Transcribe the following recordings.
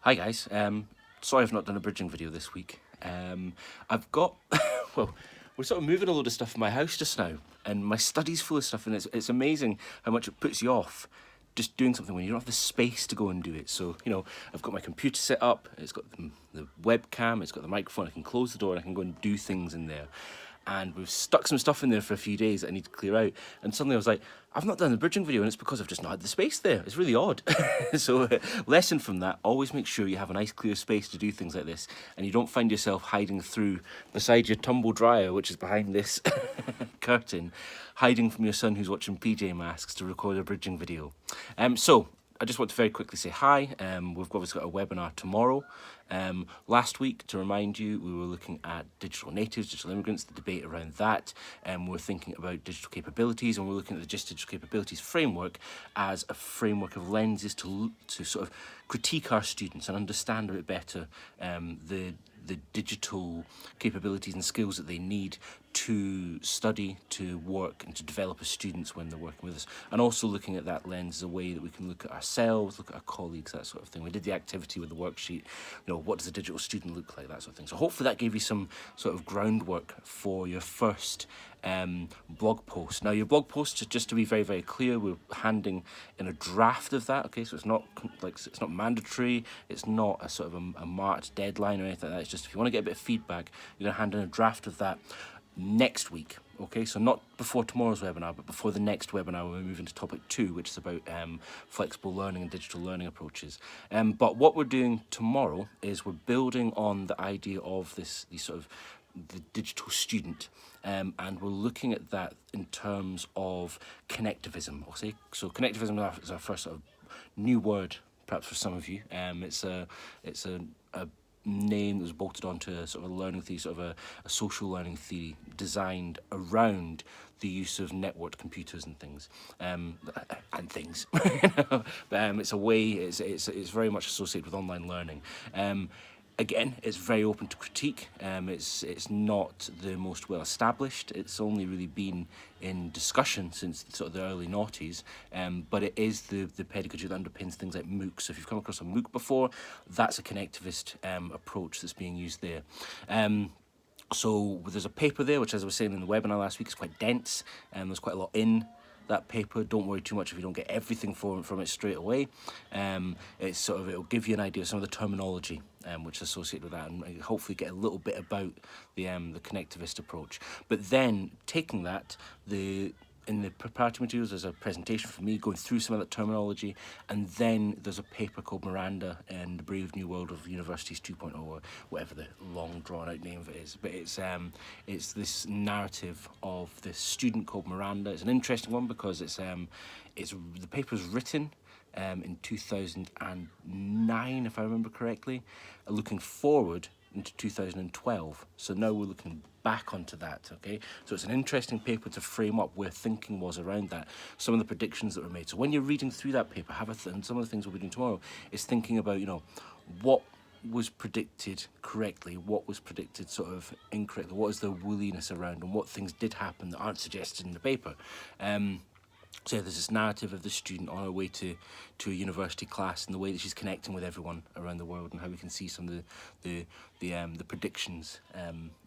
Hi guys, sorry I've not done a bridging video this week. I've got, well, we're sort of moving a load of stuff in my house just now, and my study's full of stuff, and it's amazing how much it puts you off just doing something when you don't have the space to go and do it. So, I've got my computer set up, it's got the webcam, it's got the microphone, I can close the door and I can go and do things in there. And we've stuck some stuff in there for a few days that I need to clear out. And suddenly I was like, I've not done the bridging video, and it's because I've just not had the space there. It's really odd. So, lesson from that: always make sure you have a nice clear space to do things like this, and you don't find yourself hiding through beside your tumble dryer, which is behind this curtain, hiding from your son who's watching PJ Masks to record a bridging video. So I just want to very quickly say hi. We've obviously got a webinar tomorrow. Last week, to remind you, we were looking at digital natives, digital immigrants, the debate around that. We're thinking about digital capabilities, and we're looking at the Just Digital Capabilities framework as a framework of lenses to sort of critique our students and understand a bit better the digital capabilities and skills that they need to study, to work, and to develop as students when they're working with us. And also looking at that lens as a way that we can look at ourselves, look at our colleagues, that sort of thing. We did the activity with the worksheet, what does a digital student look like, that sort of thing. So hopefully that gave you some sort of groundwork for your first blog post. Now, your blog post, just to be very, very clear, we're handing in a draft of that. Okay, so it's not it's not mandatory. It's not a sort of a marked deadline or anything like that. It's just if you want to get a bit of feedback, you're going to hand in a draft of that next week. Okay, so not before tomorrow's webinar, but before the next webinar when we move into topic 2, which is about flexible learning and digital learning approaches. But what we're doing tomorrow is we're building on the idea of these sort of the digital student, and we're looking at that in terms of connectivism. Okay, so connectivism is our first sort of new word, perhaps for some of you. It's a name that was bolted onto a sort of a learning theory, sort of a social learning theory designed around the use of networked computers and things, it's a way. It's very much associated with online learning. Again, it's very open to critique. It's not the most well established. It's only really been in discussion since sort of the early noughties, but it is the pedagogy that underpins things like MOOC. So if you've come across a MOOC before, that's a connectivist approach that's being used there. So there's a paper there, which, as I was saying in the webinar last week, is quite dense, and there's quite a lot in that paper. Don't worry too much if you don't get everything from it straight away. It'll give you an idea of some of the terminology which is associated with that, and hopefully get a little bit about the connectivist approach. But then taking that, in the preparatory materials, there's a presentation from me going through some of that terminology, and then there's a paper called Miranda and the Brave New World of Universities 2.0, or whatever the long drawn-out name of it is. But it's this narrative of this student called Miranda. It's an interesting one because the paper's written in 2009, if I remember correctly, looking forward into 2012. So now we're looking back onto that, okay? So it's an interesting paper to frame up where thinking was around that, some of the predictions that were made. So when you're reading through that paper, and some of the things we'll be doing tomorrow is thinking about, what was predicted correctly, what was predicted sort of incorrectly, what is the wooliness around, and what things did happen that aren't suggested in the paper. So yeah, there's this narrative of the student on her way to a university class, and the way that she's connecting with everyone around the world, and how we can see some of the predictions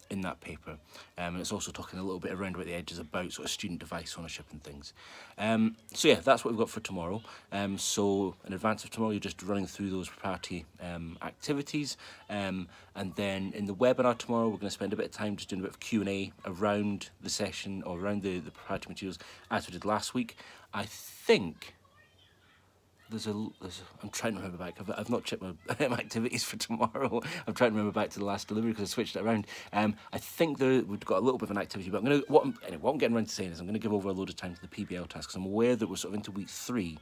in that paper. And it's also talking a little bit around about the edges about sort of student device ownership and things. So yeah, that's what we've got for tomorrow. So in advance of tomorrow, you're just running through those preparatory activities, and then in the webinar tomorrow, we're going to spend a bit of time just doing a bit of Q&A around the session, or around the preparatory materials, as we did last week. I think I'm trying to remember back. I've not checked my activities for tomorrow. I'm trying to remember back to the last delivery because I switched it around. I think we've got a little bit of an activity, but what I'm getting around to saying is I'm going to give over a load of time to the PBL task, because I'm aware that we're sort of into week 3.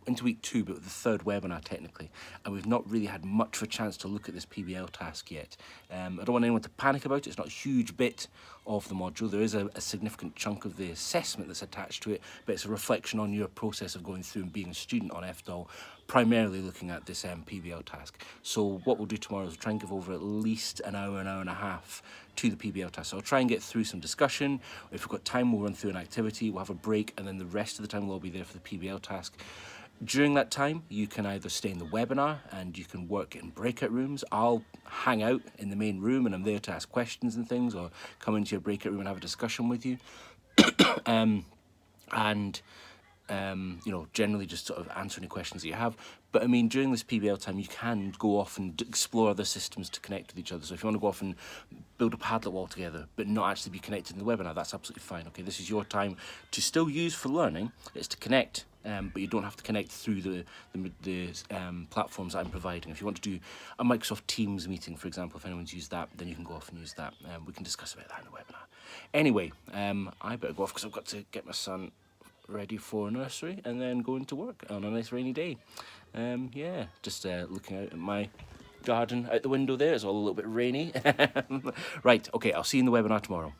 Into week 2, but the third webinar technically, and we've not really had much of a chance to look at this PBL task yet. I don't want anyone to panic about it. It's not a huge bit of the module. There is a significant chunk of the assessment that's attached to it, but it's a reflection on your process of going through and being a student on FDOL, primarily looking at this PBL task. So what we'll do tomorrow is try and give over at least an hour and a half to the PBL task. So I'll try and get through some discussion. If we've got time, we'll run through an activity, we'll have a break, and then the rest of the time we'll all be there for the PBL task. During that time, you can either stay in the webinar and you can work in breakout rooms. I'll hang out in the main room and I'm there to ask questions and things, or come into your breakout room and have a discussion with you. And you know, generally just sort of answer any questions that you have. But I mean, during this PBL time, you can go off and explore other systems to connect with each other. So if you want to go off and build a Padlet wall together, but not actually be connected in the webinar, that's absolutely fine. Okay, this is your time to still use for learning. It's to connect, but you don't have to connect through the platforms that I'm providing. If you want to do a Microsoft Teams meeting, for example, if anyone's used that, then you can go off and use that. We can discuss about that in the webinar. Anyway, I better go off because I've got to get my son ready for nursery and then going to work on a nice rainy day. Yeah, just looking out at my garden out the window there. It's all a little bit rainy. Right, okay, I'll see you in the webinar tomorrow.